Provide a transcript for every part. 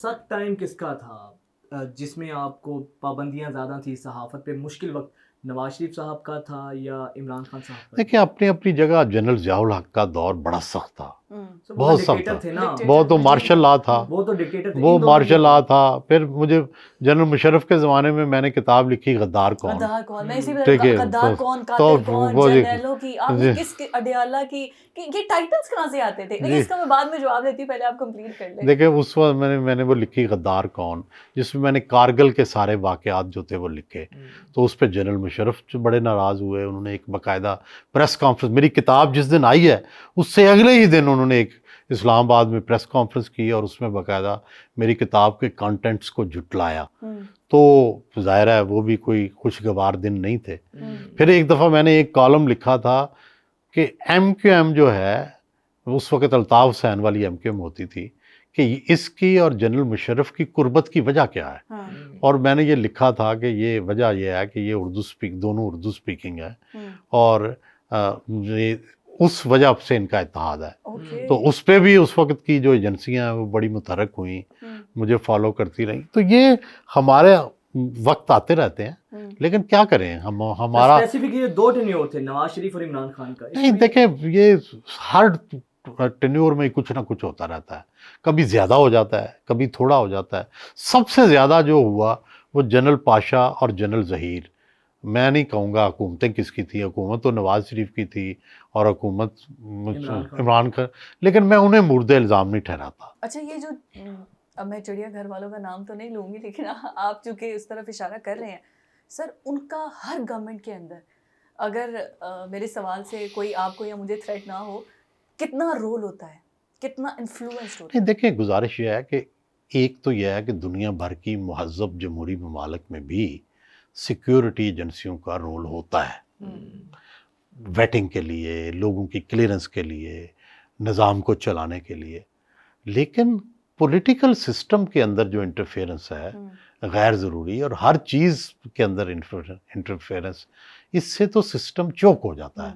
سخت ٹائم کس کا تھا جس میں آپ کو پابندیاں زیادہ تھیں صحافت پہ؟ مشکل وقت نواز شریف صاحب کا تھا یا عمران خان صاحب کا؟ دیکھیں اپنی اپنی جگہ جنرل ضیاء الحق کا دور بڑا سخت تھا، سر، وہ بہت تو سخت ڈکٹیٹر تھا، تھے نا، وہ تو مارشل لا تھا، وہ تو ڈکٹیٹر تھے، وہ ان دونوں مارشل لا کے تھا۔ پھر مجھے جنرل مشرف کے زمانے میں میں نے کتاب لکھی غدار کون، غدار کون، میں اسی ٹھیک ہے، غدار کون، تو قاتل کون، وہ جی جرنیلوں کی آپ نے جی کس اڈیالہ کی، یہ ٹائٹلز کہاں سے آتے تھے؟ لیکن جی اس کا میں بعد میں جواب دیتی ہوں، پہلے آپ کمپلیٹ کر لیں۔ دیکھیں اس وقت میں نے وہ لکھی غدار کون، جس میں نے کارگل کے سارے واقعات جو تھے وہ لکھے، تو اس پہ جنرل مشرف جو بڑے ناراض ہوئے، انہوں نے ایک باقاعدہ پریس کانفرنس، میری کتاب جس دن آئی ہے اس سے اگلے ہی دن انہوں نے ایک اسلام آباد میں پریس کانفرنس کی اور اس میں باقاعدہ میری کتاب کے کانٹینٹس کو جھٹلایا، تو ظاہر ہے وہ بھی کوئی خوشگوار دن نہیں تھے۔ پھر ایک دفعہ میں نے ایک کالم لکھا تھا کہ ایم کیو ایم جو ہے، اس وقت الطاف حسین والی ایم کیو ایم ہوتی تھی، کہ اس کی اور جنرل مشرف کی قربت کی وجہ کیا ہے، اور میں نے یہ لکھا تھا کہ یہ وجہ یہ ہے کہ یہ دونوں اردو سپیکنگ ہے، اور اس وجہ سے ان کا اتحاد ہے۔ تو اس پہ بھی اس وقت کی جو ایجنسیاں ہیں وہ بڑی متحرک ہوئیں، مجھے فالو کرتی رہیں۔ تو یہ ہمارے وقت آتے رہتے ہیں، لیکن کیا کریں ہمارا اسپیسیفکلی دو ٹینیور تھے، نواز شریف اور عمران خان کا۔ نہیں، دیکھیں یہ ہر ٹینیور میں کچھ نہ کچھ ہوتا رہتا ہے، کبھی زیادہ ہو جاتا ہے، کبھی تھوڑا ہو جاتا ہے۔ سب سے زیادہ جو ہوا وہ جنرل پاشا اور جنرل ظہیر، میں نہیں کہوں گا حکومتیں کس کی تھی، حکومت تو نواز شریف کی تھی اور حکومت عمران خان، لیکن میں انہیں مورد الزام نہیں ٹھہراتا۔ اچھا، یہ جو اب میں چڑیا گھر والوں کا نام تو نہیں لوں گی، لیکن آپ چونکہ اس طرف اشارہ کر رہے ہیں سر، ان کا ہر گورنمنٹ کے اندر اگر میرے سوال سے کوئی آپ کو یا مجھے تھریٹ نہ ہو، کتنا رول ہوتا ہے، کتنا انفلوئنس ہوتا ہے؟ نہیں دیکھیں، گزارش یہ ہے کہ ایک تو یہ ہے کہ دنیا بھر کی مہذب جمہوری ممالک میں بھی سیکیورٹی ایجنسیوں کا رول ہوتا ہے، ویٹنگ کے لیے، لوگوں کی کلیئرنس کے لیے، نظام کو چلانے کے لیے، لیکن پولیٹیکل سسٹم کے اندر جو انٹرفیئرنس ہے غیر ضروری، اور ہر چیز کے اندر انٹرفیئرنس، اس سے تو سسٹم چوک ہو جاتا ہے۔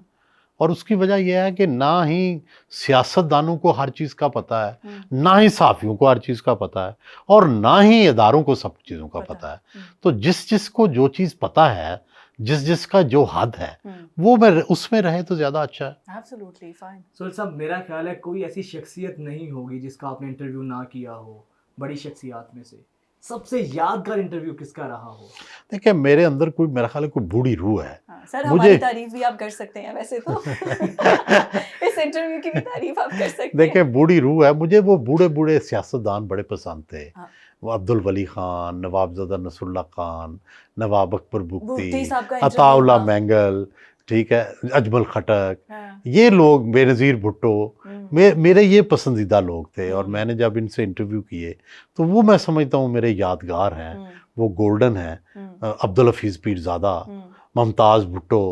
اور اس کی وجہ یہ ہے کہ نہ ہی سیاست دانوں کو ہر چیز کا پتہ ہے، نہ ہی صحافیوں کو ہر چیز کا پتہ ہے، اور نہ ہی اداروں کو سب چیزوں کا پتہ ہے۔ تو جس کو جو چیز پتہ ہے، جس کا جو حد ہے، وہ اس میں رہے تو زیادہ اچھا ہے۔ Absolutely fine. سہیل صاحب، میرا خیال ہے کوئی ایسی شخصیت نہیں ہوگی جس کا آپ نے انٹرویو نہ کیا ہو، بڑی شخصیات میں سے سب سے یادگار انٹرویو کس کا رہا ہو؟ دیکھیں میرے اندر کوئی، میرا خیال ہے کوئی بوڑھی روح ہے۔ سر ہماری تعریف بھی آپ کر سکتے ہیں ویسے تو، اس انٹرویو کی بھی تعریف آپ کر سکتے ہیں۔ دیکھیں بوڑھی روح ہے، مجھے وہ بوڑھے سیاستدان بڑے پسند تھے، وہ عبدالولی خان، نواب زادہ نصر اللہ خان، نواب اکبر بگٹی، عطا اللہ مینگل، ٹھیک ہے، اجمل خٹک، یہ لوگ، بے نظیر بھٹو، میرے یہ پسندیدہ لوگ تھے، اور میں نے جب ان سے انٹرویو کیے تو وہ میں سمجھتا ہوں میرے یادگار ہیں، وہ گولڈن ہیں۔ عبدالحفیظ پیرزادہ، ممتاز بھٹو،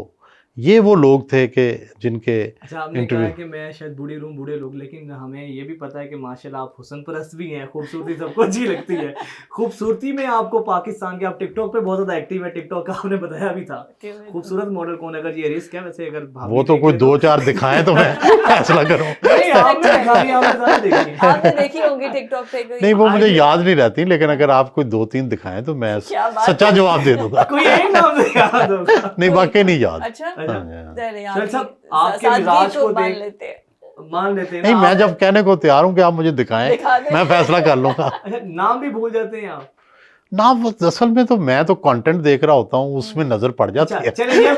یہ وہ لوگ تھے کہ جن کے اچھا، آپ نے کہا کہ میں شاید بوڑھی روم بوڑھے لوگ، لیکن ہمیں یہ بھی پتہ ہے کہ ماشاءاللہ آپ حسن پرست بھی ہیں، خوبصورتی سب کو اچھی لگتی ہے۔ خوبصورتی میں آپ کو پاکستان کے، آپ ٹک ٹاک پہ بہت زیادہ ایکٹیو ہے، ٹک ٹاک کا آپ نے بتایا بھی تھا، خوبصورت ماڈل کون ہے؟ اگر یہ رسک ہے ویسے، اگر وہ تو کوئی دو چار دکھائیں تو میں فیصلہ کروں۔ آپ نے دیکھی ہوں گی ٹک ٹاک پہ؟ نہیں وہ مجھے یاد نہیں رہتی، لیکن اگر آپ کوئی دو تین دکھائیں تو میں سچا جواب دے دوں گا۔ کوئی ایک نام سے یاد ہوگا؟ نہیں واقعی نہیں یاد۔ اچھا، آپ کے مزاج کو مان لیتے ہیں۔ نہیں میں جب کہنے کو تیار ہوں کہ آپ مجھے دکھائیں، میں فیصلہ کر لوں گا۔ نام بھی بھول جاتے ہیں آپ؟ نام اصل میں تو میں تو کانٹینٹ دیکھ رہا ہوتا ہوں، اس میں نظر پڑ جاتی ہے۔ چلیے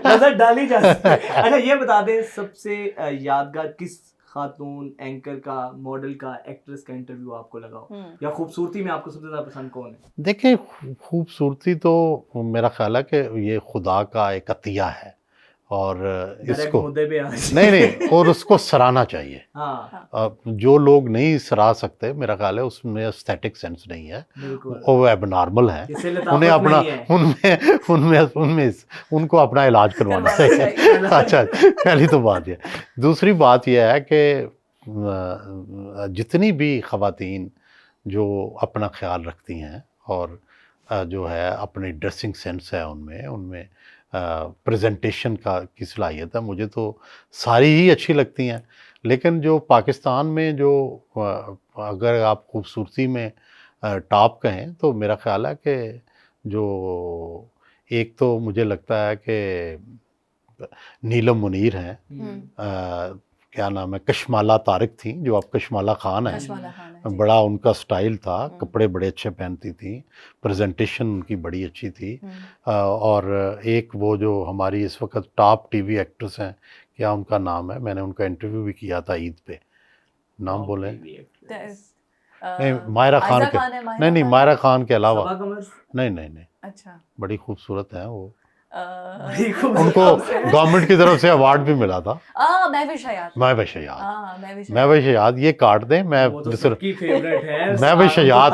نظر ڈالی جاتی ہے۔ اچھا یہ بتا دیں، سب سے یادگار کس خاتون اینکر کا، ماڈل کا، ایکٹریس کا انٹرویو آپ کو لگا ہو، یا خوبصورتی میں آپ کو سب سے زیادہ پسند کون ہے؟ دیکھیں خوبصورتی تو میرا خیال ہے کہ یہ خدا کا ایک عطیہ ہے، اور اس کو نہیں اور اس کو سراہنا چاہیے۔ جو لوگ نہیں سراہ سکتے، میرا خیال ہے اس میں ایستھیٹک سینس نہیں ہے، وہ ایب نارمل ہیں، انہیں اپنا ان کو اپنا علاج کروانا چاہیے۔ اچھا، پہلی تو بات یہ۔ دوسری بات یہ ہے کہ جتنی بھی خواتین جو اپنا خیال رکھتی ہیں اور جو ہے اپنی ڈریسنگ سینس ہے ان میں پریزنٹیشن کی صلاحیت ہے، مجھے تو ساری ہی اچھی لگتی ہیں۔ لیکن جو پاکستان میں جو اگر آپ خوبصورتی میں ٹاپ کہیں تو میرا خیال ہے کہ جو ایک تو مجھے لگتا ہے کہ نیلم منیر ہیں، کیا نام ہے، کشمالہ طارق تھیں جو اب کشمالہ خان ہیں، کشمالہ خان ہے، جی۔ بڑا ان کا سٹائل تھا، کپڑے بڑے اچھے پہنتی تھیں، پریزنٹیشن ان کی بڑی اچھی تھی۔ اور ایک وہ جو ہماری اس وقت ٹاپ ٹی وی ایکٹرس ہیں، کیا ان کا نام ہے، میں نے ان کا انٹرویو بھی کیا تھا عید پہ، نام بولیں؟ نہیں ماہرہ خان کے، نہیں ماہرہ خان کے علاوہ، نہیں اچھا، بڑی خوبصورت ہیں وہ، ان ان کو گورنمنٹ کی طرف سے ایوارڈ بھی ملا تھا۔ مہوش حیات، مہوش حیات، مہوش حیات، یہ کاٹ دیں، میں صرف مہوش حیات،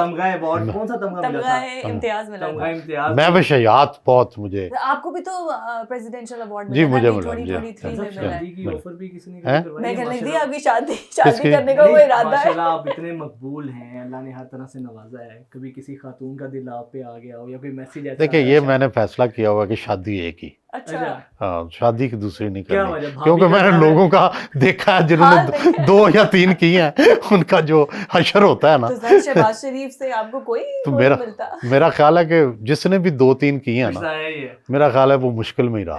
امتیاز ملا تھا۔ مہوش حیات بہت مجھے، آپ کو بھی تو پریزیڈنشل ایوارڈ جی ملا مجھے نا ملا، 2023 میں ملا ہے۔ ہیں؟ میں کہنے لگی آپ کی شادی کرنے کا کوئی ارادہ ہے؟ ماشاءاللہ آپ اتنے مقبول ہیں، اللہ نے ہر طرح سے نوازا ہے، کبھی کسی خاتون کا دل آپ پہ آ گیا ہو یا کوئی میسج ایسا؟ دیکھیں یہ میں نے فیصلہ کیا ہوا کہ شادی ایک ہی، اچھا، ہاں شادی کی دوسری نہیں کیا کرنی، وجہ؟ کیونکہ میں نے لوگوں کا دیکھا ہے جنہوں نے 2 یا 3 کی ہیں، ان کا جو حشر ہوتا ہے نا، تو سر شہباز شریف سے آپ کو کوئی تو ملتا؟ میرا خیال ہے کہ جس نے بھی 2-3 کی ہیں نا، میرا خیال ہے وہ مشکل میں ہی رہا۔